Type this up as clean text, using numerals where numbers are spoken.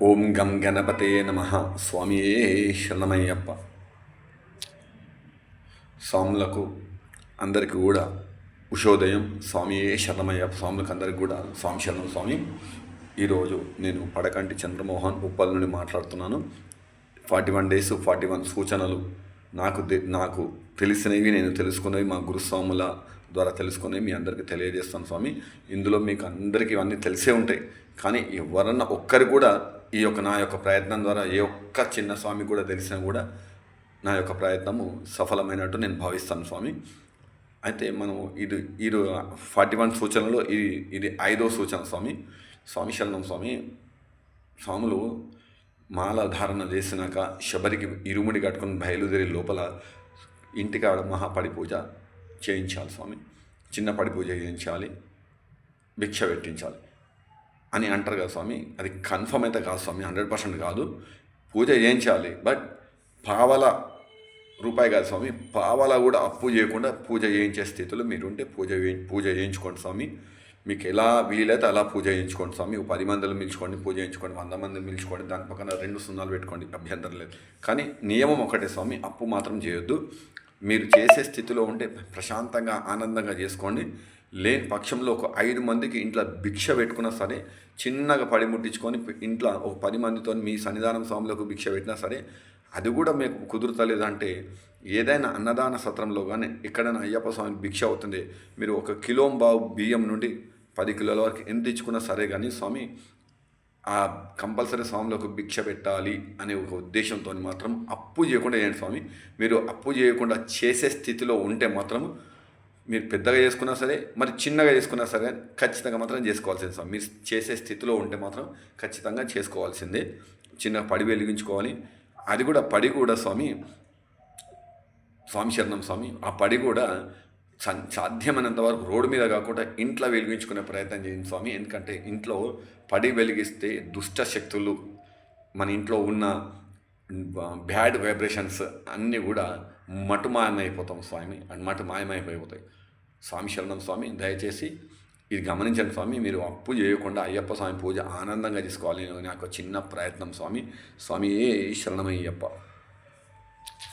ఓం గం గణపతే నమ. స్వామియే శరణమయ్యప్ప. స్వాములకు అందరికీ కూడా ఉషోదయం. స్వామియే శరణమయ్యప్ప. స్వాములకు అందరికీ కూడా స్వామి శరణం. స్వామి, ఈరోజు నేను పడకంటి చంద్రమోహన్ ఉప్పల్ నుండి మాట్లాడుతున్నాను. 41 days 41 సూచనలు నాకు తెలిసినవి, నేను తెలుసుకున్నవి, మా గురుస్వాముల ద్వారా తెలుసుకునేవి మీ అందరికీ తెలియజేస్తాను స్వామి. ఇందులో మీకు అందరికీ ఇవన్నీ తెలిసే ఉంటాయి, కానీ ఎవరన్నా ఒక్కరు కూడా నా యొక్క ప్రయత్నం ద్వారా ఏ ఒక్క చిన్న స్వామి కూడా తెలిసినా కూడా నా యొక్క ప్రయత్నము సఫలమైనట్టు నేను భావిస్తాను స్వామి. అయితే మనం ఇది 41 సూచనలో ఇది 5వ సూచన స్వామి. స్వామి శరణం స్వామి. స్వాములు మాల ధారణ చేసినాక శబరికి ఇరుముడి కట్టుకుని బయలుదేరి లోపల ఇంటికాడ మహాపడి పూజ చేయించాలి స్వామి. చిన్న పడి పూజ చేయించాలి, భిక్ష పెట్టించాలి అని అంటారు కదా స్వామి. అది కన్ఫర్మ్ అయితే కాదు స్వామి, 100% కాదు. పూజ చేయించాలి, బట్ పావల రూపాయి కాదు స్వామి, పావల కూడా అప్పు చేయకుండా పూజ చేయించే స్థితిలో మీరు ఉంటే పూజ చేయించుకోండి స్వామి. మీకు ఎలా వీలైతే అలా పూజ చేయించుకోండి స్వామి. 10 మందిని పిలుచుకోండి, పూజ చేయించుకోండి. 100 మందిని పిలుచుకోండి, దాని పక్కన 2 సున్నాలు పెట్టుకోండి, అభ్యంతరం లేదు. కానీ నియమం ఒకటే స్వామి, అప్పు మాత్రం చేయొద్దు. మీరు చేసే స్థితిలో ఉంటే ప్రశాంతంగా ఆనందంగా చేసుకోండి. లేని పక్షంలో ఒక 5 మందికి ఇంట్లో భిక్ష పెట్టుకున్నా సరే, చిన్నగా పడి ముట్టించుకొని ఇంట్లో ఒక 10 మందితో మీ సన్నిధానం స్వాములకు భిక్ష పెట్టినా సరే, అది కూడా మీకు కుదురుతలేదంటే ఏదైనా అన్నదాన సత్రంలో కానీ ఎక్కడైనా అయ్యప్ప స్వామి భిక్ష అవుతుంది, మీరు 1 కిలోంబావు బియ్యం నుండి 10 కిలోల వరకు ఎంత ఇచ్చుకున్నా సరే కానీ స్వామి, ఆ కంపల్సరీ స్వాములకు భిక్ష పెట్టాలి అనే ఒక ఉద్దేశంతో మాత్రం అప్పు చేయకుండా చేయండి స్వామి. మీరు అప్పు చేయకుండా చేసే స్థితిలో ఉంటే మాత్రం మీరు పెద్దగా చేసుకున్నా సరే, మరి చిన్నగా చేసుకున్నా సరే ఖచ్చితంగా మాత్రం చేసుకోవాల్సిందే స్వామి. మీరు చేసే స్థితిలో ఉంటే మాత్రం ఖచ్చితంగా చేసుకోవాల్సిందే. చిన్న పడి వెలిగించుకోవాలి. అది కూడా పడి కూడా స్వామి శరణం స్వామి, ఆ పడి కూడా సాధ్యమైనంత వరకు రోడ్డు మీద కాకుండా ఇంట్లో వెలిగించుకునే ప్రయత్నం చేయండి స్వామి. ఎందుకంటే ఇంట్లో పడి వెలిగిస్తే దుష్ట శక్తులు, మన ఇంట్లో ఉన్న బ్యాడ్ వైబ్రేషన్స్ అన్నీ కూడా మటుమాయమైపోతాం స్వామి, మాయమైపోతాయి. స్వామి శరణం స్వామి. దయచేసి ఇది గమనించండి స్వామి. మీరు అప్పు చేయకుండా అయ్యప్ప స్వామి పూజ ఆనందంగా చేసుకోవాలి. నాకు చిన్న ప్రయత్నం స్వామి. స్వామి శరణమయ్యప్ప.